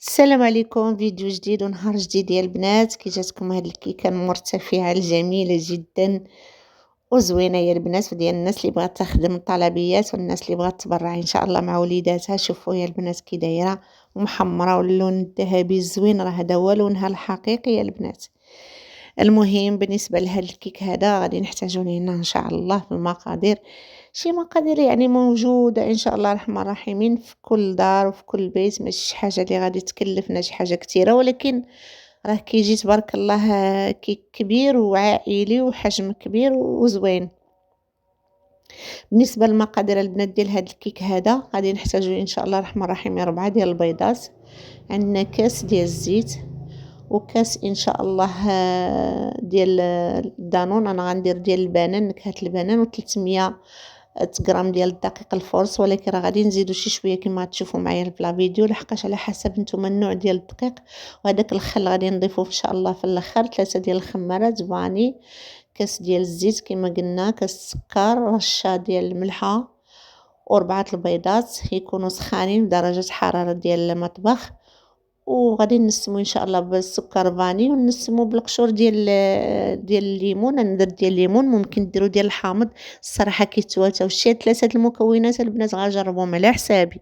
السلام عليكم، فيديو جديد ونهار جديد يا البنات. كي جاتكم هاد الكيكه المرتفعه الجميله جدا وزوينه يا البنات، وديال الناس اللي بغات تخدم الطلبيات والناس اللي بغات تبرع ان شاء الله مع وليداتها. شوفوا يا البنات كي دايره ومحمره واللون الذهبي الزوين، راه هذا هو لونها الحقيقي يا البنات. المهم بالنسبه لهذا الكيك هذا غادي نحتاجو هنا ان شاء الله في المقادير شي مقادير يعني موجودة إن شاء الله الرحمن الرحيمين في كل دار وفي كل بيت، ماشي شي حاجة اللي غادي تكلفنا شي حاجة كتيرة، ولكن راه كيجي تبارك الله كيك كبير وعائلي وحجم كبير وزوين. بالنسبة للمقادير البنات ديال هاد الكيك هذا غادي نحتاجو إن شاء الله الرحمن الرحيم 4 ديال البيضات، عندنا كاس ديال الزيت، وكاس ان شاء الله ديال الدانون. انا غندير ديال البنان، نكهه البنان، و300 غرام ديال الدقيق الفورس، ولكن راه غادي نزيدو شي شويه كما تشوفوا معايا في لا فيديو، لحقاش على حسب نتوما النوع ديال الدقيق. وهذاك الخل غادي نضيفوه ان شاء الله في الاخر. 3 ديال الخمارات فاني، كاس ديال الزيت كما قلنا، كاس السكر، رشه ديال الملحه، و4 البيضات يكونوا سخانين بدرجه حراره ديال المطبخ. وغادي نسمو ان شاء الله بالسكر فاني، ونسمو بالقشور ديال الليمون. انا درت ديال الليمون، ممكن ديروا ديال الحامض، الصراحه كيتواتاو شي 3 المكونات البنات غنجربهم على حسابي.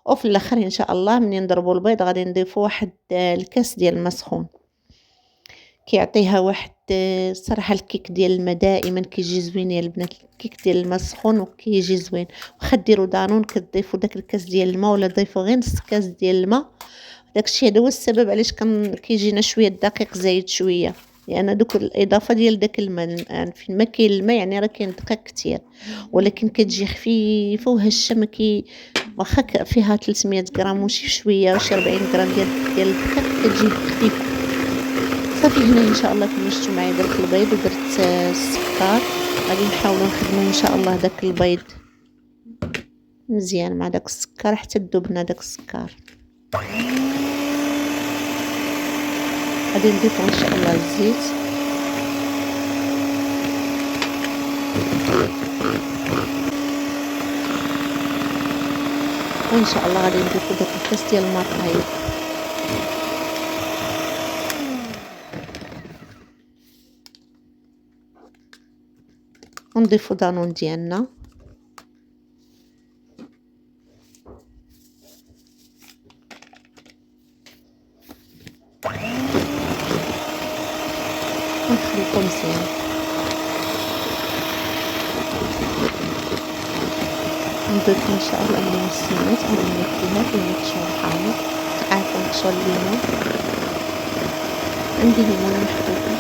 وفي الاخر ان شاء الله منين نضربوا البيض غادي نضيفوا واحد الكاس ديال الماء سخون، كيعطيها واحد الصراحه الكيك ديال الماء دائما كيجي زوين يا البنات. الكيك ديال الماء سخون وكيجي زوين. واخا ديروا دانون كتضيفوا داك الكاس ديال الماء، ولا ضيفوا غير نص كاس ديال الماء. داكشي هذا هو السبب علاش كيجينا شويه الدقيق زايد شويه، لان دوك الاضافه ديال داك الماء، فين ما كاين الماء يعني راه كاين دقيق كتير، ولكن كتجي خفيفه وهشه. ما كي واخا فيها 300 غرام وشي شويه وشي 40 غرام ديال الدقيق، كتجي خفيفه. صافي هنا ان شاء الله كما شفتوا معايا درت البيض ودرت السكر. غادي نحاولوا نخدموا ان شاء الله داك البيض مزيان مع داك السكر حتى تذوبنا داك السكر. غادي نضيفو ان شاء الله الزيت، وان شاء الله غادي نضيفو داك الكاس ديال الماء طايب. ونضيفو دانون ديالنا، ونخلطو مزيان. نضيف ان شاء الله المكسرات او المكونات والقشور الحامض، عفوا قشور الليمون. عندي ليمونه محطوطه.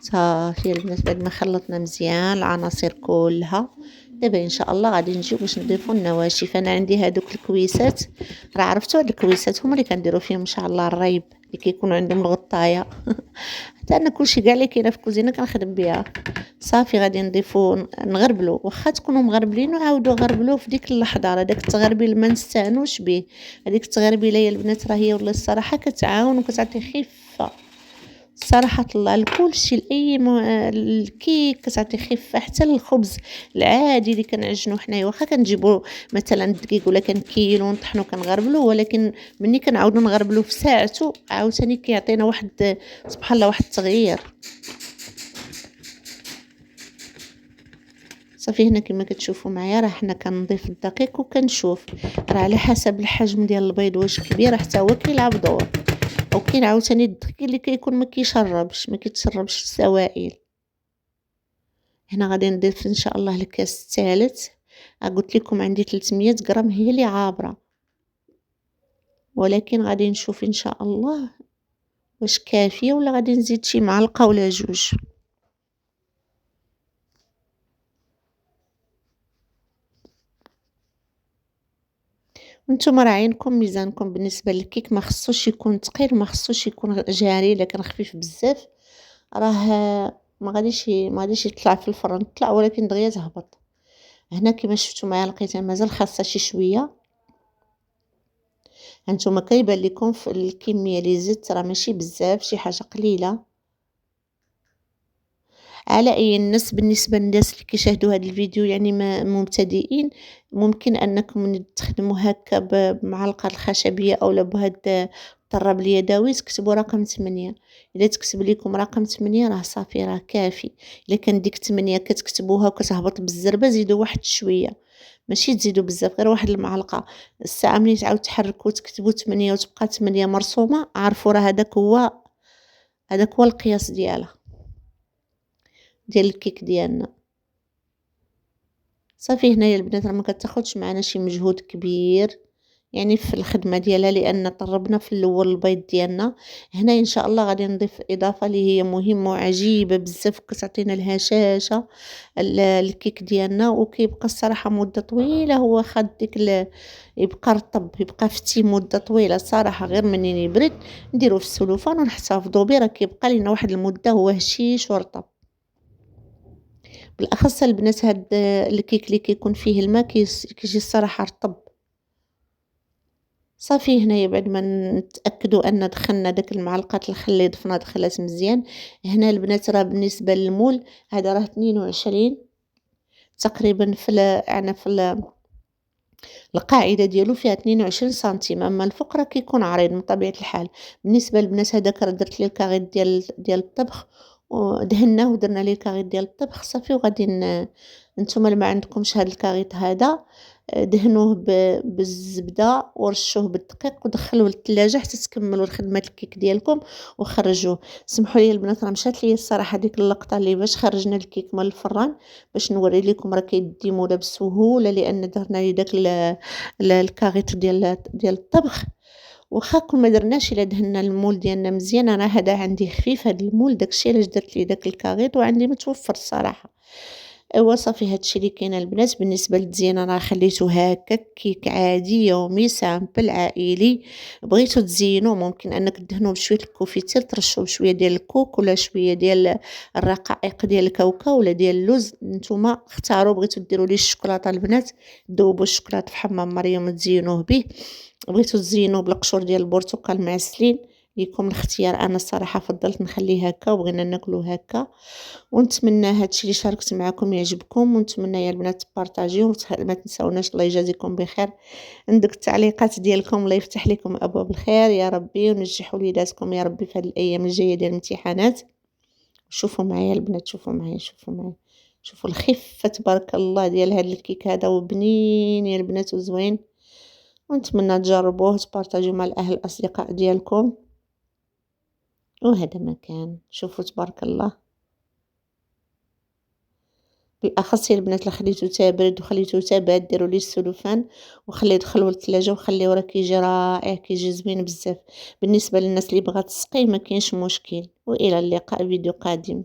صافي البنات، بعد ما خلطنا مزيان العناصر كلها، دابا ان شاء الله غادي نجيو باش نضيفو النواشف. انا عندي هادوك الكويسات، راه عرفتوا هاد الكويسات هما اللي كنديروا فيهم ان شاء الله الريب، اللي كيكونوا عندهم الغطايه. حتى انا كلشي كاع اللي كاينه في الكوزينه كنخدم بها. صافي غادي نضيفو نغربلو، واخا تكونوا مغربلين وعاودوا غربلوه في ديك اللحظه. راه داك التغربيل ما نستعنوش به، هذيك التغربيله يا البنات راه هي والله الصراحه كتعاون وكتعطي خفه. صراحة الله لكلشي لأي الكيك كتعطي خفة، حتى الخبز العادي اللي كنعجنو حنايا، واخا كنجيبو مثلا الدقيق ولا كنكيلو ونطحنو كنغربلو، ولكن ملي كنعاودو نغربلو في ساعتو عاوتاني كيعطينا واحد سبحان الله واحد التغيير. صافي هنا كما كتشوفوا معايا راه حنا كنضيف الدقيق وكنشوف، راه على حسب الحجم ديال البيض واش كبير حتى هو كيلعب دور. او كاين عاوتاني الدقيق اللي كيكون ما كيتشربش السوائل. هنا غادي نضيف ان شاء الله الكاس الثالث. قلت لكم عندي 300 غرام هي اللي عابره، ولكن غادي نشوف ان شاء الله واش كافيه ولا غادي نزيد شي معلقه ولا جوج. نتوما راه عينكم ميزانكم. بالنسبه للكيك ما خصوش يكون ثقيل، ما خصوش يكون جاري. الا كان خفيف بزاف راه ما غاديش يطلع في الفرن، طلع ولكن دغيا تهبط. هنا كما شفتوا معايا لقيتها مازال خاصها شي شويه. هانتوما كيبان لكم في الكميه اللي زدت راه ماشي بزاف، شي حاجه قليله. على أي الناس بالنسبة للناس اللي كيشاهدوا هذا الفيديو يعني مبتدئين، ممكن أنكم تخدموا هكا بمعلقة الخشبية أو بهاد الطراب اليدوي تكتبوا رقم 8. إلا تكتب لكم رقم 8 راه صافي راه كافي. إلا كان ديك 8 كتكتبوها وكتهبط بالزربة زيدوا واحد شوية، ماشي تزيدوا بزاف غير واحد المعلقة. الساعة ملي تعاود تحركوا تكتبوا 8 وتبقى 8 مرسومة، عرفوا راه هذاك هو القياس ديالها ديال الكيك ديالنا. صافي هنايا البنات راه ما كتاخدش معنا شي مجهود كبير يعني في الخدمة ديالها، لأن طربنا في الأول البيض ديالنا. هنا إن شاء الله غادي نضيف إضافة اللي هي مهمة وعجيبة بزاف كتعطينا الهشاشة الكيك ديالنا، وكيبقى الصراحة مدة طويلة هو خد ديك يبقى رطب، يبقى فتي مدة طويلة الصراحة. غير منين يبرد نديروه في السلوفان ونحتفظوا به، راه كيبقى لينا واحد المدة هو هشيش ورطب. بالأخص البنات هاد الكيك اللي كيكون فيه الماء كيجي الصراحة رطب. صافي هنايا بعد ما نتأكدوا أن دخلنا داك المعلقات الخل اللي ضفنا دخلات مزيان. هنا البنات راه بالنسبة للمول هذا راه 22 تقريبا يعني القاعدة ديالو فيها 22 سنتيم، أما الفوق راه كيكون عريض من طبيعة الحال. بالنسبة للبنات هذاك راه درت ليه الكاغيط ديال الطبخ ودهناه ودرنا ليه الكاغيط ديال الطبخ صافي. وغادي نتوما اللي ما عندكمش هذا الكاغيط هذا دهنوه بالزبدة ورشوه بالدقيق ودخلوه للثلاجة حتى تكملوا خدمة الكيك ديالكم وخرجوه. سمحوا لي البنات راه مشات لي الصراحة ديك اللقطة اللي باش خرجنا الكيك من الفران باش نوري لكم راه كيدي مولا بسهولة، لأن درنا ليه داك الكاغيط ديال الطبخ. واخا كون ما درناش الا دهنا المول ديالنا مزيان. انا هذا عندي خفيف هذا المول داكشي علاش درت ليه داك الكاغيط وعندي متوفر الصراحه. ايوا صافي هادشي اللي كاين البنات. بالنسبه للتزيين انا خليته هكا كيك عادي يومي سامبل عائلي. بغيتو تزينوه ممكن انك تدهنوه بشويه الكوفيتير، ترشوه بشويه ديال الكوك ولا شويه ديال الرقائق ديال الكاوكاو ولا ديال اللوز، نتوما اختاروا. بغيتو ديروا ليه الشوكولاته البنات ذوبوا الشوكولاته في حمام مريم وتزينوه به. بغيتو تزينوه بالقشور ديال البرتقال معسلين ليكم الاختيار. انا الصراحه فضلت نخليه هكا وبغينا ناكلوه هكا. ونتمنى هادشي اللي شاركت معكم يعجبكم، ونتمنى يا البنات تبارطاجيو ما تنساوناش. الله يجازيكم بخير. عندك التعليقات ديالكم الله يفتح لكم ابواب الخير يا ربي، ونجح وليداتكم يا ربي في هذه الايام الجايه ديال الامتحانات. شوفوا معايا البنات، شوفوا معايا شوفوا الخفه تبارك الله ديال هذا الكيك هذا، وبنين يا البنات وزوين. ونتمنى تجربوه تبارطاجيو مع الاهل الاصدقاء ديالكم. وهذا ما كان. شوفوا تبارك الله. بالاخص يا البنات اللي خليتو تا برد وخليتو تا بارد ديروا ليه السلوفان وخليه يدخلوا للثلاجه وخليه راه كيجي رائع كيجي زوين بزاف. بالنسبه للناس اللي بغات تسقيه ما كاينش مشكل. والى اللقاء فيديو قادم.